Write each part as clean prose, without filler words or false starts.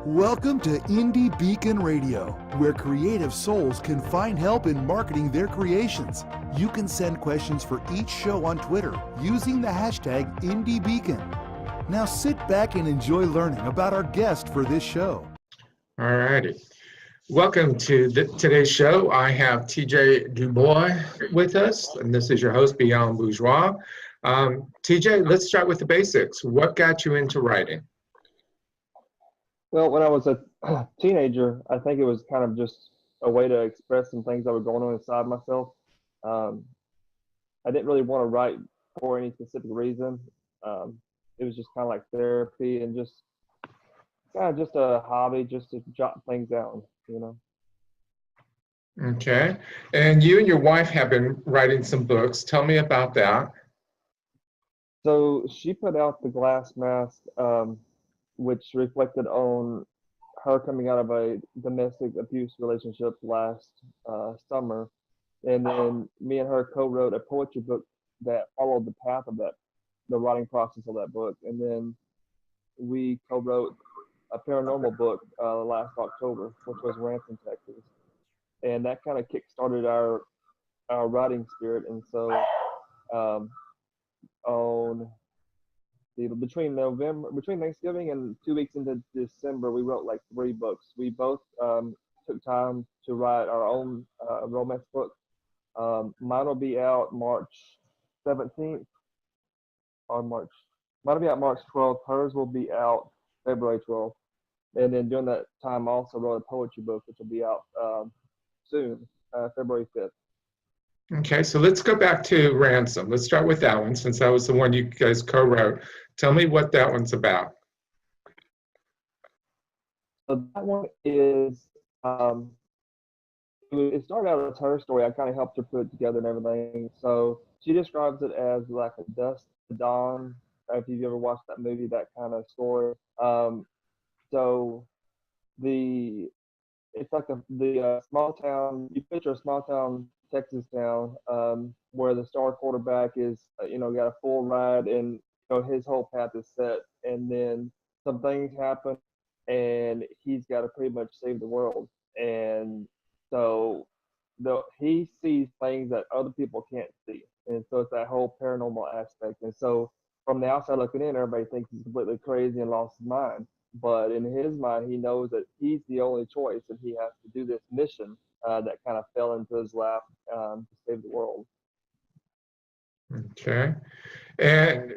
Welcome to Indie Beacon Radio, where creative souls can find help in marketing their creations. You can send questions for each show on Twitter using the hashtag IndieBeacon. Now sit back and enjoy learning about our guest for this show. All righty. Welcome to today's show. I have TJ DuBois with us, and this is your host, Beyond Bourgeois. TJ, let's start with the basics. What got you into writing? Well, when I was a teenager, I think it was kind of just a way to express some things that were going on inside myself. I didn't really want to write for any specific reason. It was just kind of like therapy and just kind of just a hobby, just to jot things down, you know. Okay. And you and your wife have been writing some books. Tell me about that. So she put out The Glass Mask, which reflected on her coming out of a domestic abuse relationship last summer. And then me and her co-wrote a poetry book that followed the path of the writing process of that book. And then we co-wrote a paranormal book last October, which was Ransom, Texas. And that kind of kick-started our writing spirit. And so between Thanksgiving and 2 weeks into December, we wrote like 3 books. We both took time to write our own romance book. Mine will be out March 17th might be out March 12th. Hers will be out February 12th. And then during that time, I also wrote a poetry book, which will be out soon, February 5th. Okay, so let's go back to Ransom. Let's start with that one, since that was the one you guys co-wrote. Tell me what that one's about. So that one is, it started out as her story. I kind of helped her put it together and everything. So she describes it as like a dusk to dawn. If you've ever watched that movie, that kind of story. So it's like the small town. You picture a small town Texas town, where the star quarterback is, got a full ride, and his whole path is set, and then some things happen, and he's got to pretty much save the world, and so he sees things that other people can't see, and so it's that whole paranormal aspect, and so from the outside looking in, everybody thinks he's completely crazy and lost his mind, but in his mind, he knows that he's the only choice, and he has to do this mission that kind of fell into his lap to save the world. Okay. And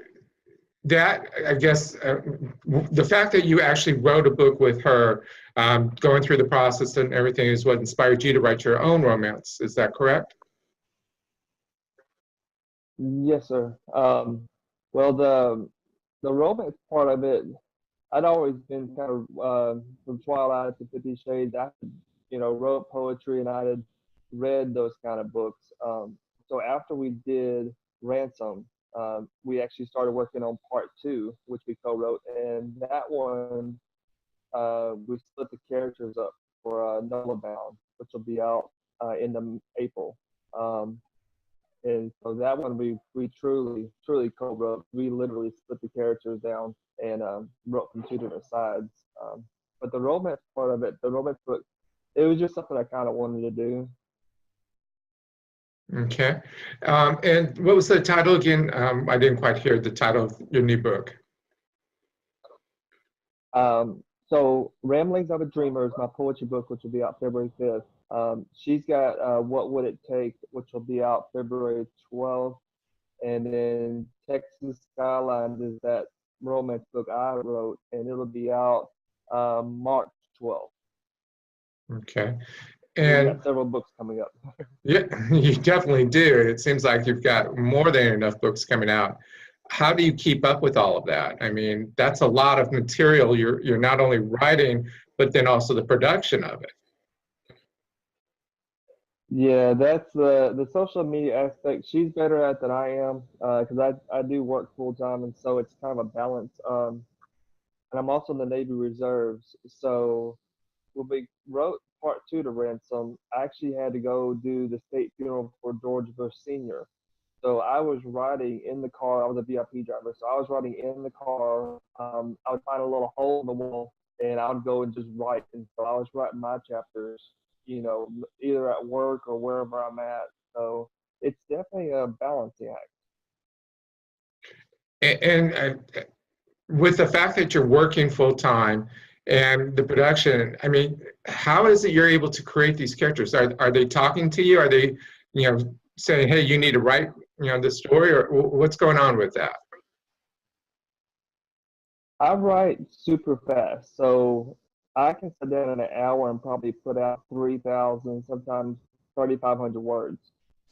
that, I guess, the fact that you actually wrote a book with her, going through the process and everything, is what inspired you to write your own romance. Is that correct? Yes, sir. Well, the romance part of it, I'd always been kind of from Twilight to 50 Shades. I wrote poetry and I had read those kind of books. So after we did Ransom, we actually started working on part 2, which we co-wrote, and that one we split the characters up for Nola Bound, which will be out in April. And so that one we truly co-wrote. We literally split the characters down and wrote from 2 different sides. But the romance part of it, the romance book, it was just something I kind of wanted to do. Okay. And what was the title again? I didn't quite hear the title of your new book. So Ramblings of a Dreamer is my poetry book, which will be out February 5th. She's got What Would It Take, which will be out February 12th. And then Texas Skylines is that romance book I wrote, and it'll be out March 12th. Okay. We've And got several books coming up. yeah, you definitely do. It seems like you've got more than enough books coming out. How do you keep up with all of that? I mean, that's a lot of material you're not only writing, but then also the production of it. Yeah, that's the social media aspect. She's better at than I am, because I do work full time, and so it's kind of a balance. And I'm also in the Navy Reserves, so when we wrote part 2 to Ransom, I actually had to go do the state funeral for George Bush Sr. So I was riding in the car. I was a VIP driver, so I was riding in the car. I would find a little hole in the wall and I would go and just write. And so I was writing my chapters, you know, either at work or wherever I'm at. So it's definitely a balancing act. And with the fact that you're working full time and the production, I mean, how is it you're able to create these characters? Are they talking to you? Are they, you know, saying, hey, you need to write, you know, this story, or what's going on with that? I write super fast, so I can sit down in an hour and probably put out 3,000, sometimes 3,500 words.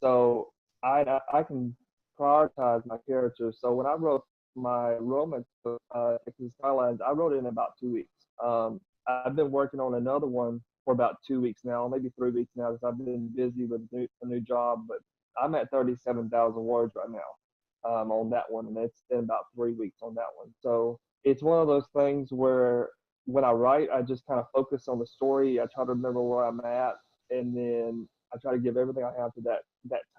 So I can prioritize my characters. So when I wrote my romance book, Texas Skylands, I wrote it in about 2 weeks. I've been working on another one for about 2 weeks now, maybe 3 weeks now, because I've been busy with a new job. But I'm at 37,000 words right now on that one, and it's been about 3 weeks on that one. So it's one of those things where when I write, I just kind of focus on the story. I try to remember where I'm at, and then I try to give everything I have to that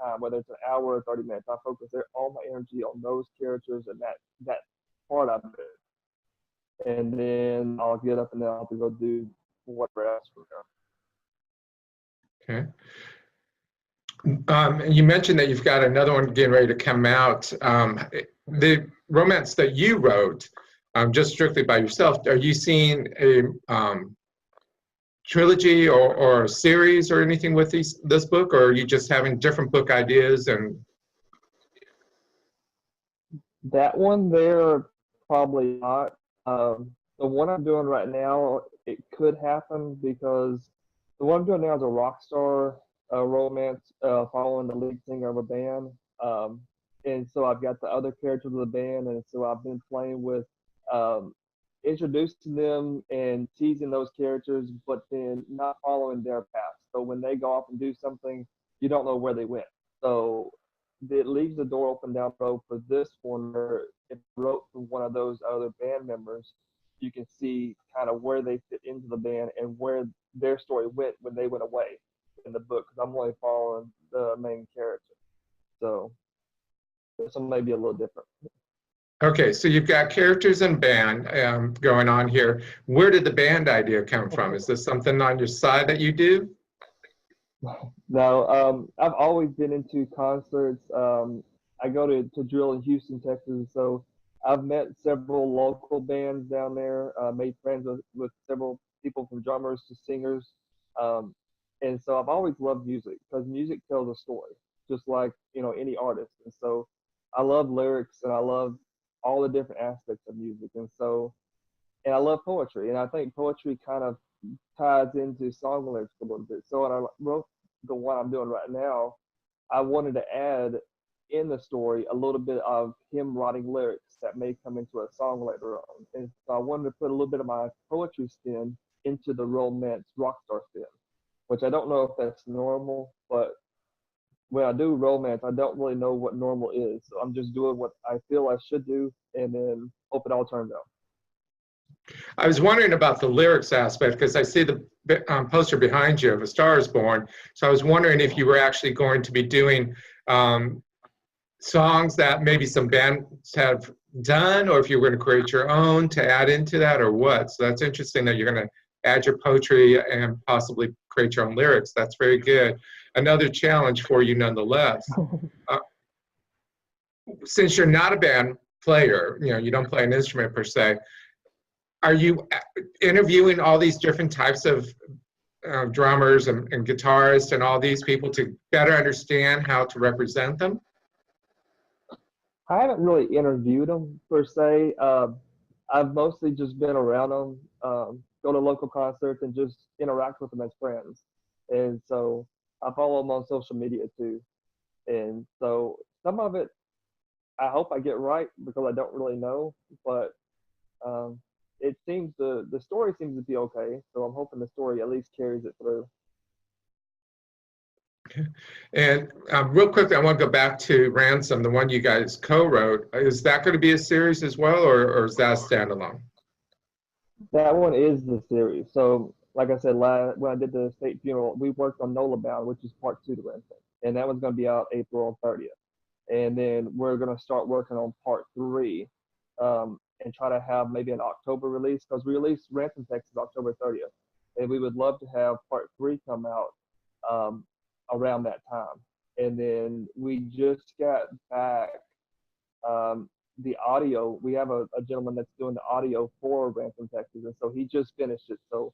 time, whether it's an hour or 30 minutes. I focus all my energy on those characters and that part of it, and then I'll get up and then I'll have to go do whatever else from there. Okay. You mentioned that you've got another one getting ready to come out. The romance that you wrote, just strictly by yourself, are you seeing a trilogy or a series or anything with this book, or are you just having different book ideas? And That one there, probably not. The one I'm doing right now, it could happen because the one I'm doing now is a rock star romance following the lead singer of a band. And so I've got the other characters of the band, and so I've been playing with um, introducing them and teasing those characters, but then not following their path. So when they go off and do something, you don't know where they went. So it leaves the door open down the road for this one where if you wrote from one of those other band members, you can see kind of where they fit into the band and where their story went when they went away in the book, because I'm only following the main character. So this one may be a little different. okay, so you've got characters and band going on here. Where did the band idea come from? Is this something on your side that you do? No, I've always been into concerts. I go to drill in Houston, Texas, so I've met several local bands down there, made friends with several people from drummers to singers. Um, and so I've always loved music because music tells a story, just like, you know, any artist. And so I love lyrics and I love all the different aspects of music. And I love poetry. And I think poetry kind of ties into song lyrics a little bit. So when I wrote the one I'm doing right now, I wanted to add in the story a little bit of him writing lyrics that may come into a song later on. And so I wanted to put a little bit of my poetry spin into the romance rock star spin, which I don't know if that's normal, but when I do romance, I don't really know what normal is. So I'm just doing what I feel I should do and then hope it all turns out. I was wondering about the lyrics aspect because I see the poster behind you of A Star is Born. So I was wondering if you were actually going to be doing songs that maybe some bands have done, or if you were going to create your own to add into that, or what. So that's interesting that you're going to add your poetry and possibly create your own lyrics. That's very good. Another challenge for you nonetheless. Since you're not a band player, you know, you don't play an instrument per se, are you interviewing all these different types of drummers and guitarists and all these people to better understand how to represent them? I haven't really interviewed them per se. I've mostly just been around them, go to local concerts, and just interact with them as friends. And so I follow them on social media too. And so some of it, I hope I get right because I don't really know. But um, it seems the story seems to be okay. So I'm hoping the story at least carries it through. And real quickly, I want to go back to Ransom, the one you guys co-wrote. Is that going to be a series as well, or is that standalone? That one is the series. So, like I said, when I did the state funeral, we worked on Nola Bound, which is part 2 to Ransom, and that one's going to be out April 30th. And then we're going to start working on part 3 and try to have maybe an October release, because we released Ransom Texas October 30th, and we would love to have part 3 come out around that time. And then we just got back the audio. We have a gentleman that's doing the audio for Ransom Texas, and so he just finished it. So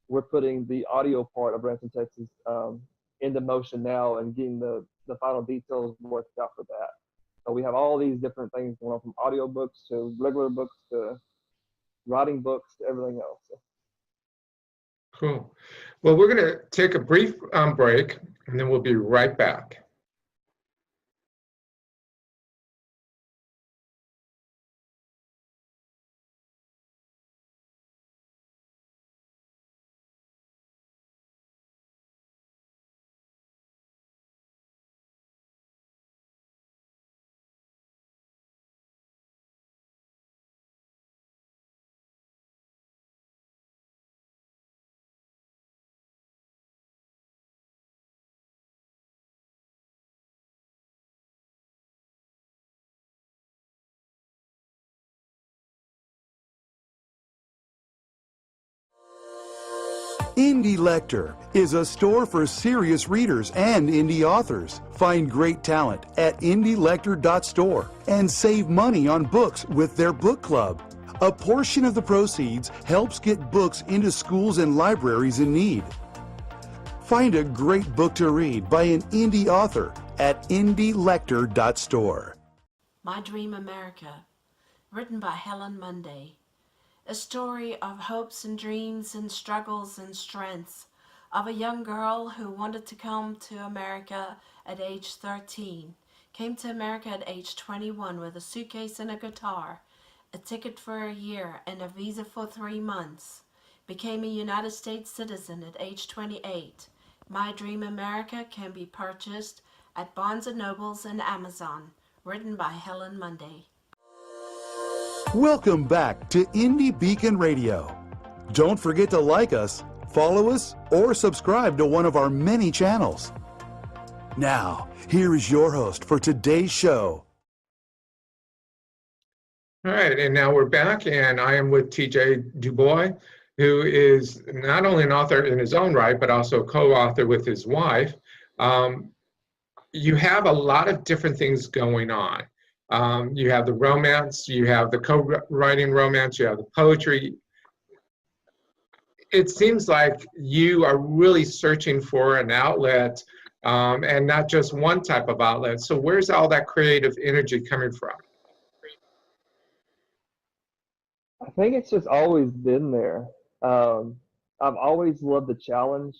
we're putting the audio part of Ransom Texas into motion now and getting the final details worked out for that. So we have all these different things going on, from audio books to regular books to writing books to everything else. Cool. Well, we're going to take a brief break, and then we'll be right back. Indie Lector is a store for serious readers and indie authors. Find great talent at indielector.store and save money on books with their book club. A portion of the proceeds helps get books into schools and libraries in need. Find a great book to read by an indie author at indielector.store. My Dream America, written by Helen Monday. A story of hopes and dreams and struggles and strengths of a young girl who wanted to come to America at age 13, came to America at age 21 with a suitcase and a guitar, a ticket for a year and a visa for 3 months, became a United States citizen at age 28. My Dream America can be purchased at Barnes & Nobles and Amazon, written by Helen Monday. Welcome back to Indie Beacon Radio. Don't forget to like us, follow us, or subscribe to one of our many channels. Now, here is your host for today's show. All right, and now we're back, and I am with TJ DuBois, who is not only an author in his own right, but also a co-author with his wife. You have a lot of different things going on. You have the romance, you have the co-writing romance, you have the poetry. It seems like you are really searching for an outlet, and not just one type of outlet. So where's all that creative energy coming from? I think it's just always been there. I've always loved the challenge,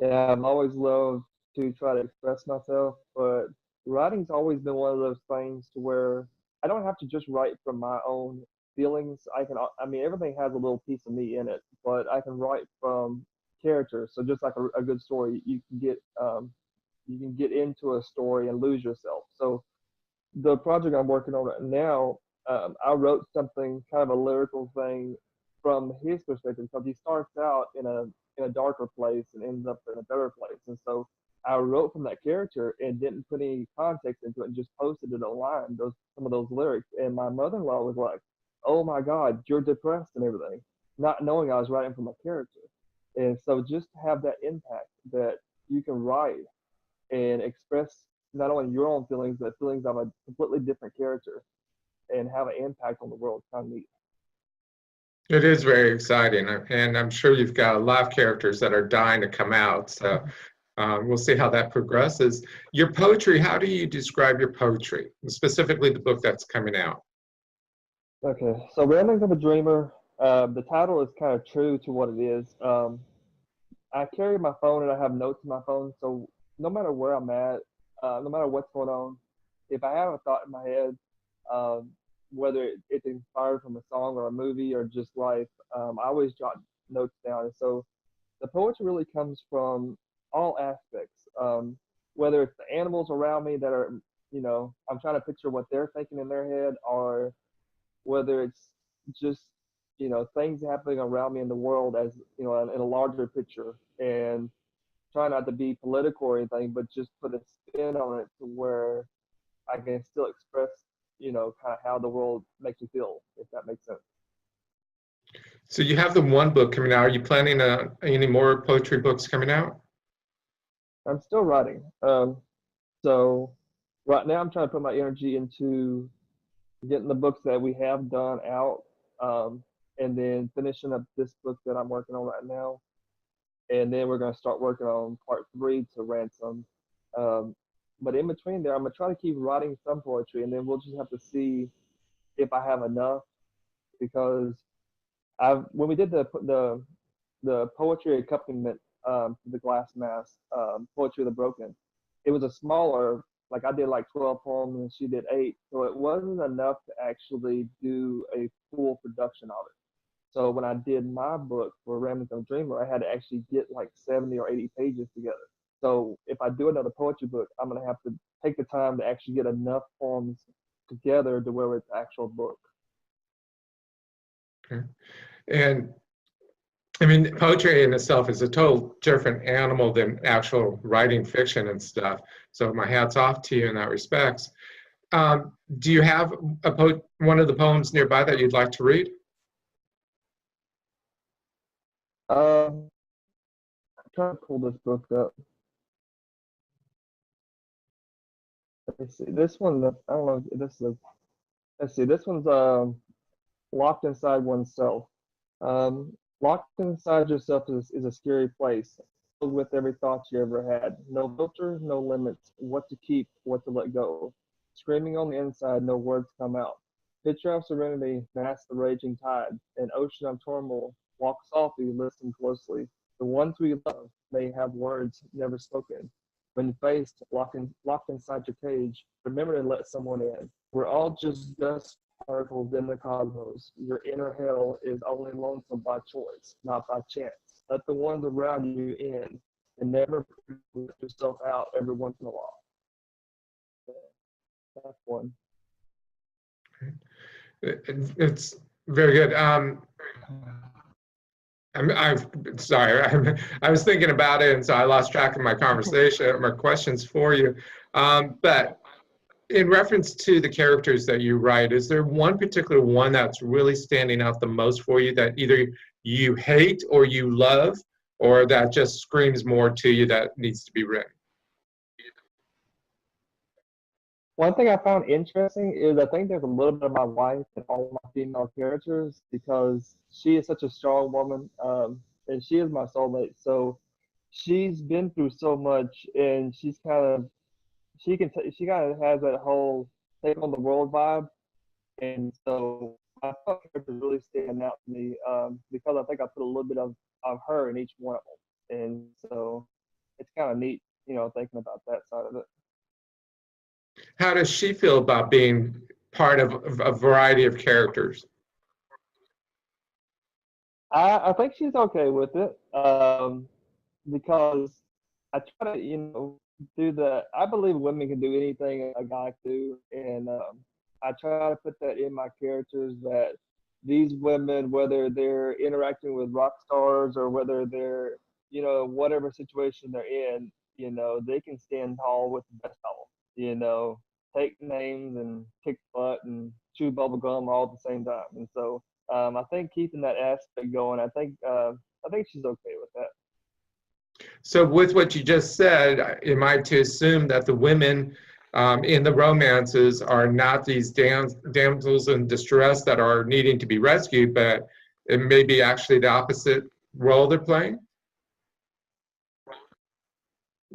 and I've always loved to try to express myself, but writing's always been one of those things to where I don't have to just write from my own feelings. I mean, everything has a little piece of me in it, but I can write from characters. So just like a good story, you can get into a story and lose yourself. So the project I'm working on right now, I wrote something kind of a lyrical thing from his perspective, because he starts out in a darker place and ends up in a better place. And so I wrote from that character and didn't put any context into it and just posted it online, some of those lyrics. And my mother-in-law was like, "Oh my God, you're depressed," and everything, not knowing I was writing from a character. And so just to have that impact that you can write and express not only your own feelings, but feelings of a completely different character and have an impact on the world, kind of neat. It is very exciting, and I'm sure you've got a lot of characters that are dying to come out. So we'll see how that progresses. Your poetry, how do you describe your poetry, specifically the book that's coming out? Okay, so Ramblings of a Dreamer, the title is kind of true to what it is. I carry my phone and I have notes in my phone, so no matter where I'm at, no matter what's going on, if I have a thought in my head, whether it's inspired from a song or a movie or just life, I always jot notes down. And so the poetry really comes from all aspects, whether it's the animals around me that are, I'm trying to picture what they're thinking in their head, or whether it's just, things happening around me in the world as, in a larger picture, and try not to be political or anything, but just put a spin on it to where I can still express, kind of how the world makes you feel, if that makes sense. So you have the one book coming out. Are you planning any more poetry books coming out? I'm still writing. So right now I'm trying to put my energy into getting the books that we have done out, and then finishing up this book that I'm working on right now. And then we're going to start working on part 3 to Ransom. Um, but in between there, I'm going to try to keep writing some poetry, and then we'll just have to see if I have enough, because when we did the poetry accompaniment to the Glass Mass, Poetry of the Broken, it was a smaller, like I did like 12 poems and she did 8, so it wasn't enough to actually do a full production of it. So when I did my book for Ramblings of Dreamer, I had to actually get like 70 or 80 pages together. So if I do another poetry book, I'm gonna have to take the time to actually get enough poems together to where it's an actual book. Okay. And I mean, poetry in itself is a total different animal than actual writing fiction and stuff. So my hat's off to you in that respect. Do you have one of the poems nearby that you'd like to read? I'm trying to pull this book up. Let me see. This one, I don't know. This is. Let's see. This one's locked inside oneself. Locked inside yourself is a scary place, filled with every thought you ever had. No filter, no limits. What to keep, what to let go. Screaming on the inside, no words come out. Picture of serenity, mask the raging tide. An ocean of turmoil. Walk softly, listen closely. The ones we love may have words never spoken. When faced, locked inside your cage, remember to let someone in. We're all just dust particles in the cosmos. Your inner hell is only lonesome by choice, not by chance. Let the ones around you in, and never put yourself out every once in a while. That's one. It's very good. I'm sorry. I was thinking about it, and so I lost track of my conversation, my questions for you. But in reference to the characters that you write, is there one particular one that's really standing out the most for you that either you hate or you love, or that just screams more to you that needs to be written? One thing I found interesting is I think there's a little bit of my wife in all of my female characters, because she is such a strong woman, and she is my soulmate. So she's been through so much, and she kind of has that whole take on the world vibe, and so my characters really stand out to me, because I think I put a little bit of her in each one of them, and so it's kind of neat, thinking about that side of it. How does she feel about being part of a variety of characters? I think she's okay with it, because I try to, do I believe women can do anything a guy can do, and I try to put that in my characters, that these women, whether they're interacting with rock stars or whether they're, whatever situation they're in, they can stand tall with the best of them, take names and kick butt and chew bubble gum all at the same time. And so I think keeping that aspect going, I think she's okay with that. So with what you just said, am I to assume that the women in the romances are not these damsels in distress that are needing to be rescued, but it may be actually the opposite role they're playing?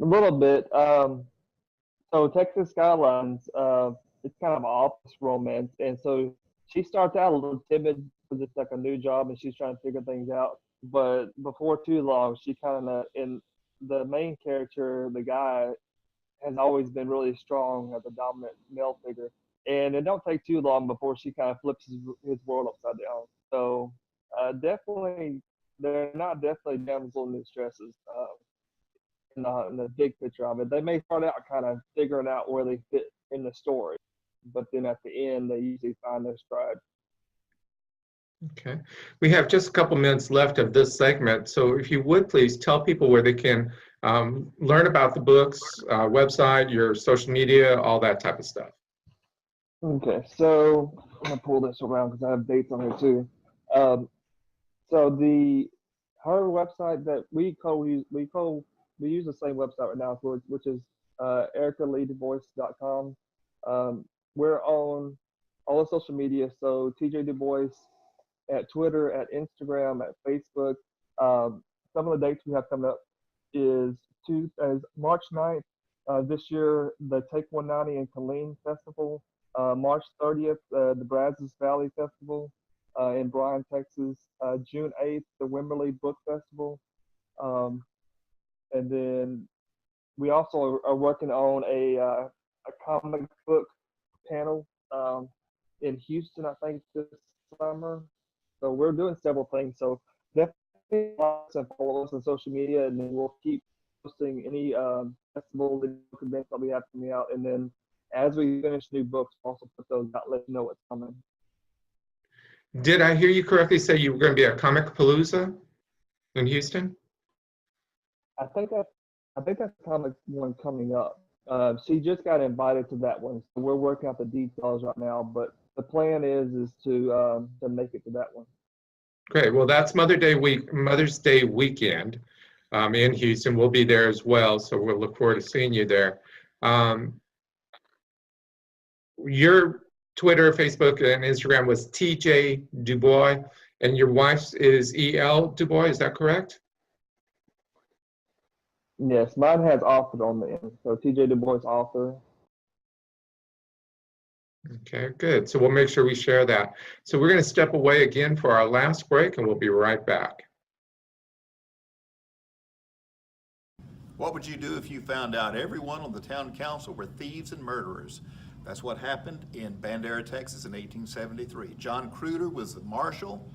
A little bit. So Texas Skylines, it's kind of an office romance, and so she starts out a little timid because it's like a new job and she's trying to figure things out. But before too long, she kind of, in the main character, the guy, has always been really strong as a dominant male figure, and it don't take too long before she kind of flips his world upside down. So definitely, they're not definitely damsel in distresses. In the big picture of it, they may start out kind of figuring out where they fit in the story, but then at the end, they usually find their stride. Okay. We have just a couple minutes left of this segment, so if you would please tell people where they can learn about the books, website, your social media, all that type of stuff. Okay, so I'm gonna pull this around because I have dates on here too. Um, so her website that we use the same website right now, which is ericaleedubois.com. We're on all the social media, so TJ DuBois at Twitter, at Instagram, at Facebook. Some of the dates we have coming up is March 9th. This year, the Take 190 in Killeen Festival. March 30th, the Brazos Valley Festival in Bryan, Texas. June 8th, the Wimberley Book Festival. Um, and then we also are working on a comic book panel in Houston, I think, this summer. So we're doing several things. So definitely follow us on social media, and then we'll keep posting any festival events that we have coming out. And then as we finish new books, we'll also put those out, let you know what's coming. Did I hear you correctly say you were going to be at Comic Palooza in Houston? I think that's comic one coming up. She just got invited to that one, so we're working out the details right now. But the plan is to make it to that one. Great. Well, that's Mother's Day weekend in Houston. We'll be there as well, so we'll look forward to seeing you there. Your Twitter, Facebook, and Instagram was TJ DuBois, and your wife's is EL DuBois. Is that correct? Yes, mine has author on the end, so TJ DuBois author. Okay, good. So we'll make sure we share that. So we're going to step away again for our last break, and we'll be right back. What would you do if you found out everyone on the town council were thieves and murderers? That's what happened in Bandera, Texas in 1873. John Cruder was the marshal,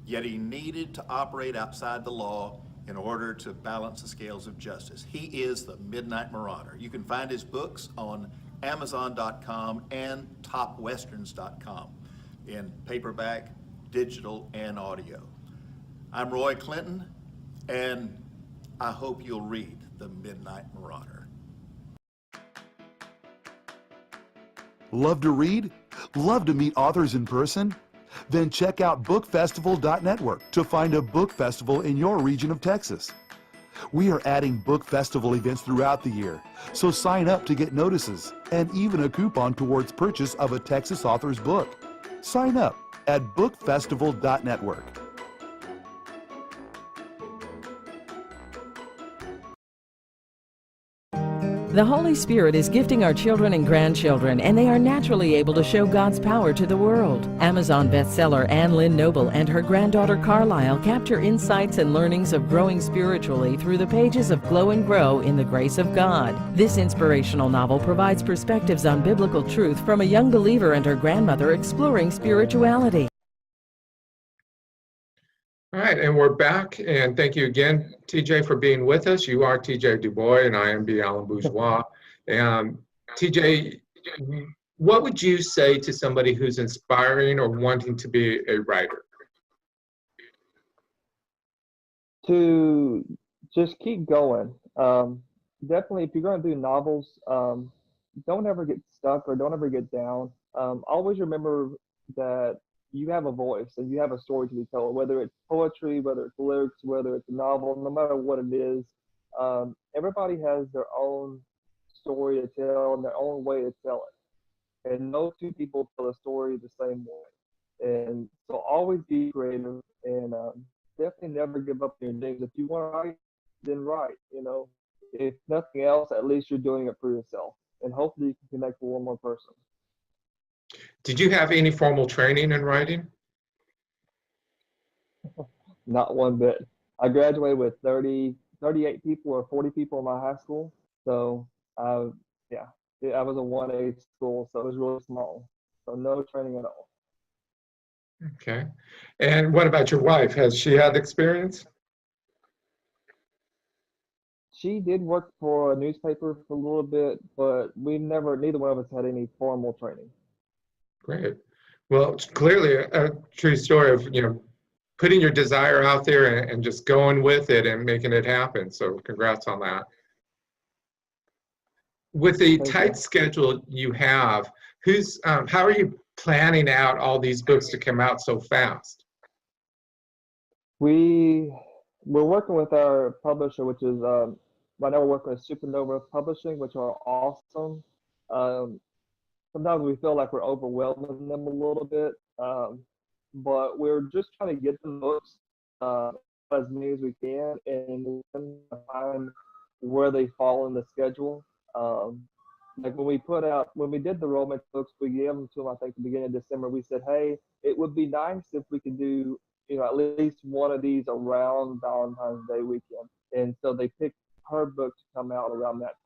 yet he needed to operate outside the law in order to balance the scales of justice. He is the Midnight Marauder. You can find his books on Amazon.com and TopWesterns.com in paperback, digital, and audio. I'm Roy Clinton, and I hope you'll read The Midnight Marauder. Love to read? Love to meet authors in person? Then check out bookfestival.network to find a book festival in your region of Texas. We are adding book festival events throughout the year, so sign up to get notices and even a coupon towards purchase of a Texas author's book. Sign up at bookfestival.network. The Holy Spirit is gifting our children and grandchildren, and they are naturally able to show God's power to the world. Amazon bestseller Anne Lynn Noble and her granddaughter Carlisle capture insights and learnings of growing spiritually through the pages of Glow and Grow in the Grace of God. This inspirational novel provides perspectives on biblical truth from a young believer and her grandmother exploring spirituality. All right, and we're back, and thank you again, TJ, for being with us. You are TJ DuBois, and I am B. Alan Bourgeois. TJ, what would you say to somebody who's inspiring or wanting to be a writer? To just keep going. Definitely, if you're going to do novels, don't ever get stuck or don't ever get down. Always remember that you have a voice and you have a story to be told, whether it's poetry, whether it's lyrics, whether it's a novel, no matter what it is. Everybody has their own story to tell and their own way to tell it. And no two people tell a story the same way. And so always be creative and definitely never give up your dreams. If you want to write, then write. You know, if nothing else, at least you're doing it for yourself. And hopefully you can connect with one more person. Did you have any formal training in writing? Not one bit. I graduated with 38 people or 40 people in my high school. So, I was a 1A school, so it was really small. So no training at all. Okay. And what about your wife? Has she had experience? She did work for a newspaper for a little bit, but neither one of us had any formal training. Great. Well, it's clearly a true story of, putting your desire out there and just going with it and making it happen. So congrats on that. With the tight schedule you have, how are you planning out all these books to come out so fast? We're working with our publisher, which is right now we're working with Supernova Publishing, which are awesome. Sometimes we feel like we're overwhelming them a little bit, but we're just trying to get the books as many as we can and then find where they fall in the schedule. Like when we did the romance books, we gave them to them, I think, the beginning of December. We said, hey, it would be nice if we could do, at least one of these around Valentine's Day weekend. And so they picked her book to come out around that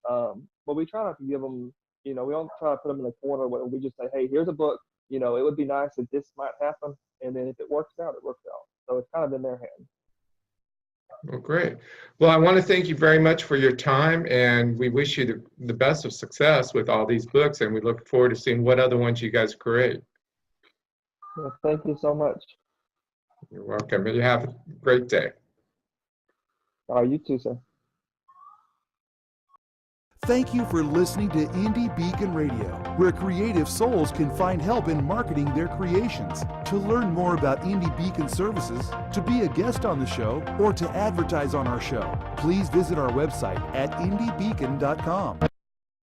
time. But we try not to give them, we don't try to put them in a corner where we just say, hey, here's a book. It would be nice if this might happen. And then if it works out, it works out. So it's kind of in their hands. Well, great. Well, I want to thank you very much for your time, and we wish you the best of success with all these books, and we look forward to seeing what other ones you guys create. Well, thank you so much. You're welcome. You have a great day. You too, sir. Thank you for listening to Indie Beacon Radio, where creative souls can find help in marketing their creations. To learn more about Indie Beacon services, to be a guest on the show, or to advertise on our show, please visit our website at indiebeacon.com.